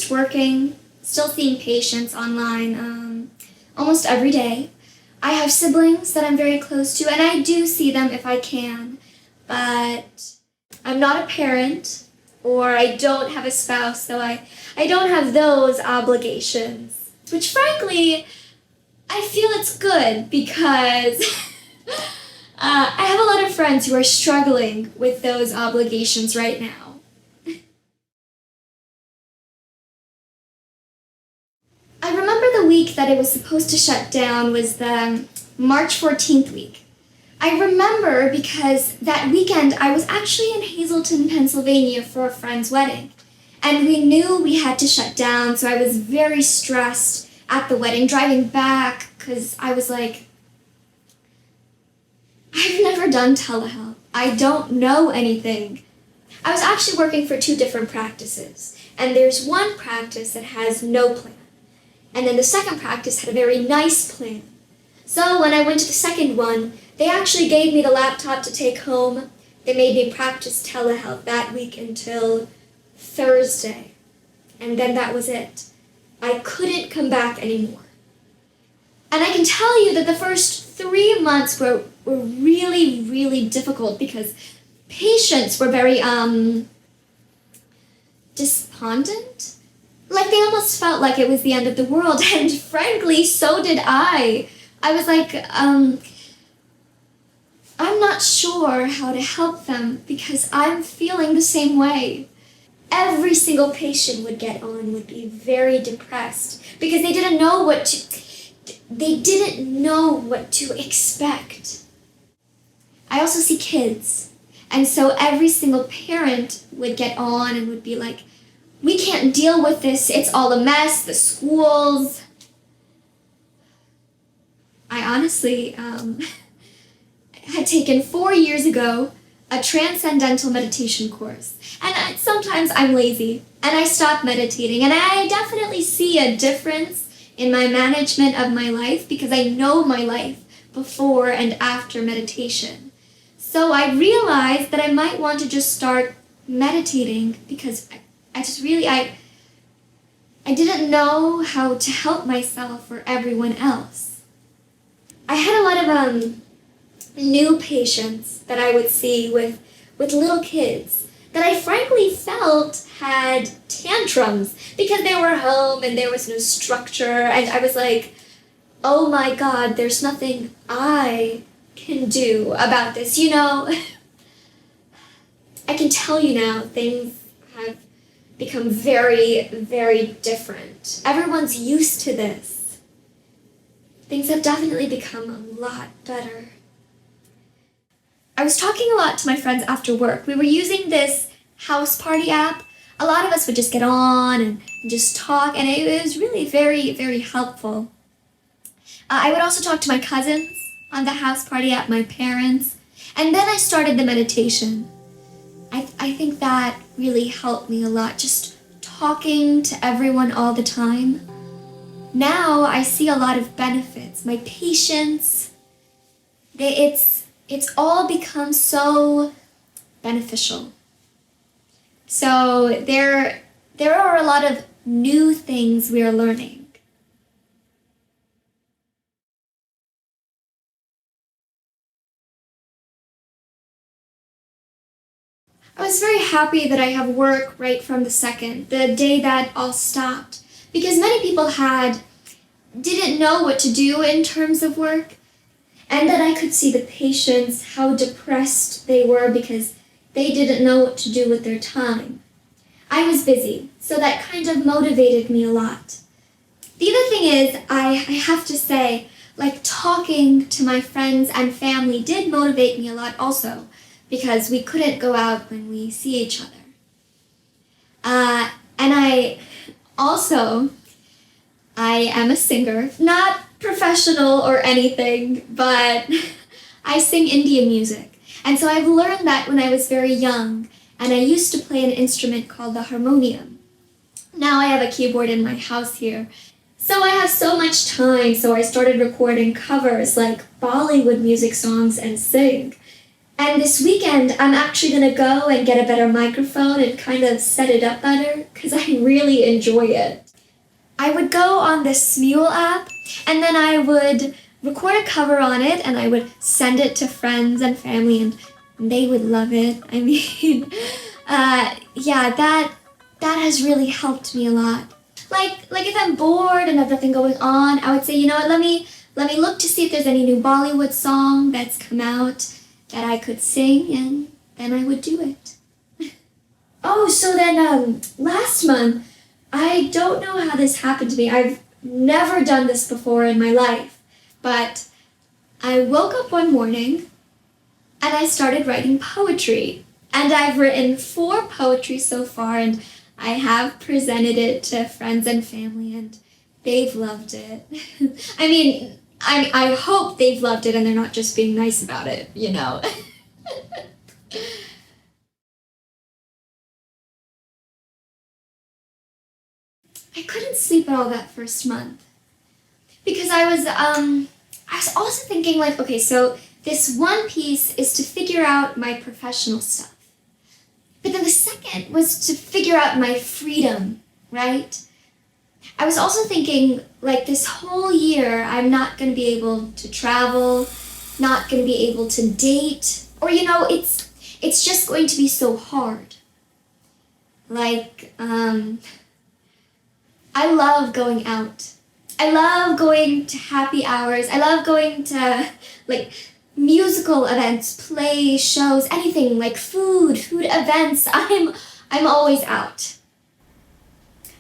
just working, still seeing patients online almost every day. I have siblings that I'm very close to, and I do see them if I can, but I'm not a parent, or I don't have a spouse, so I don't have those obligations, which frankly, I feel it's good because I have a lot of friends who are struggling with those obligations right now. I remember the week that it was supposed to shut down was the March 14th week. I remember because that weekend I was actually in Hazleton, Pennsylvania for a friend's wedding. And we knew we had to shut down, so I was very stressed at the wedding, driving back, because I was like, I've never done telehealth. I don't know anything. I was actually working for 2 different practices, and there's one practice that has no plan. And then the second practice had a very nice plan. So when I went to the second one, they actually gave me the laptop to take home. They made me practice telehealth that week until Thursday. And then that was it. I couldn't come back anymore. And I can tell you that the first 3 months were really, really difficult because patients were very despondent. Like, they almost felt like it was the end of the world, and frankly, so did I. I was like, I'm not sure how to help them because I'm feeling the same way. Every single patient would get on would be very depressed because they didn't know what to expect. I also see kids, and so every single parent would get on and would be like, we can't deal with this, it's all a mess, the schools. I honestly had taken 4 years ago a transcendental meditation course. And sometimes I'm lazy and I stop meditating, and I definitely see a difference in my management of my life because I know my life before and after meditation. So I realized that I might want to just start meditating because I didn't know how to help myself or everyone else. I had a lot of new patients that I would see with little kids that I frankly felt had tantrums because they were home and there was no structure, and I was like, oh my God, there's nothing I can do about this, you know? I can tell you now, things have become very, very different. Everyone's used to this. Things have definitely become a lot better. I was talking a lot to my friends after work. We were using this house party app. A lot of us would just get on and just talk, and it was really very, very helpful. I would also talk to my cousins on the house party app, my parents, and then I started the meditation. I think that really helped me a lot, just talking to everyone all the time. Now I see a lot of benefits. My patients, it's all become so beneficial. So there are a lot of new things we are learning. I was very happy that I have work right from the second, the day that all stopped, because many people didn't know what to do in terms of work, and that I could see the patients, how depressed they were because they didn't know what to do with their time. I was busy, so that kind of motivated me a lot. The other thing is, I have to say, like, talking to my friends and family did motivate me a lot also, because we couldn't go out when we see each other. And I am a singer, not professional or anything, but I sing Indian music. And so I've learned that when I was very young, and I used to play an instrument called the harmonium. Now I have a keyboard in my house here. So I have so much time, so I started recording covers like Bollywood music songs and sing. And this weekend, I'm actually gonna go and get a better microphone and kind of set it up better, because I really enjoy it. I would go on this Mule app, and then I would record a cover on it, and I would send it to friends and family, and they would love it. I mean, yeah, that has really helped me a lot. Like if I'm bored and have nothing going on, I would say, you know what, let me look to see if there's any new Bollywood song that's come out that I could sing, and then I would do it. Oh, so then last month, I don't know how this happened to me. I've never done this before in my life, but I woke up one morning and I started writing poetry. And I've written 4 poetry so far, and I have presented it to friends and family, and they've loved it. I mean, I hope they've loved it and they're not just being nice about it, you know. I couldn't sleep at all that first month because I was also thinking like, okay, so this one piece is to figure out my professional stuff. But then the second was to figure out my freedom, right? I was also thinking, like, this whole year, I'm not going to be able to travel, not going to be able to date, or, you know, it's just going to be so hard. Like, I love going out. I love going to happy hours. I love going to, like, musical events, plays, shows, anything, like food events. I'm always out.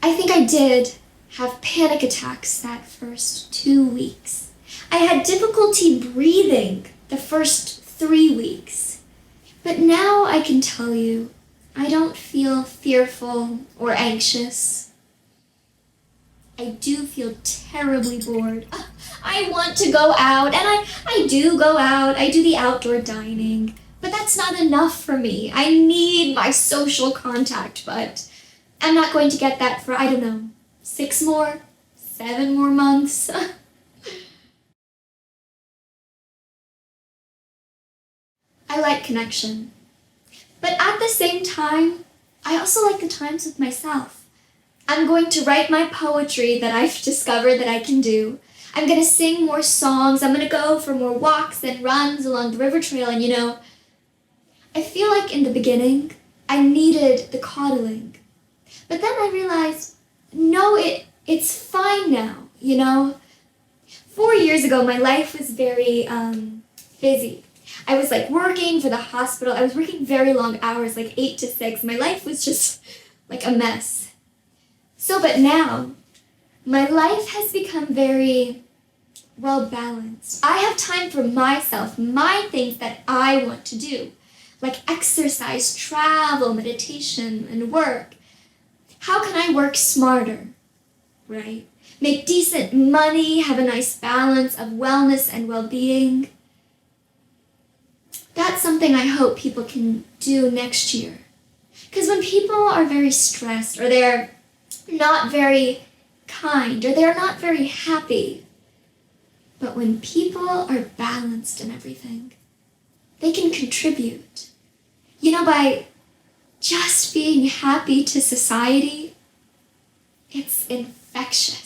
I think I did have panic attacks that first 2 weeks. I had difficulty breathing the first 3 weeks. But now I can tell you, I don't feel fearful or anxious. I do feel terribly bored. I want to go out, and I do go out. I do the outdoor dining, but that's not enough for me. I need my social contact, but I'm not going to get that for, I don't know, 6 more, 7 more months. I like connection, but at the same time, I also like the times with myself. I'm going to write my poetry that I've discovered that I can do. I'm going to sing more songs. I'm going to go for more walks and runs along the river trail. And, you know, I feel like in the beginning, I needed the coddling. But then I realized, no, it's fine now, you know. 4 years ago, my life was very busy. I was, like, working for the hospital. I was working very long hours, like 8 to 6. My life was just, like, a mess. So, but now, my life has become very well balanced. I have time for myself, my things that I want to do, like exercise, travel, meditation, and work. How can I work smarter, right? Make decent money, have a nice balance of wellness and well-being. That's something I hope people can do next year. Because when people are very stressed, or they're not very kind, or they're not very happy, but when people are balanced and everything, they can contribute. You know, by just being happy to society, it's infectious.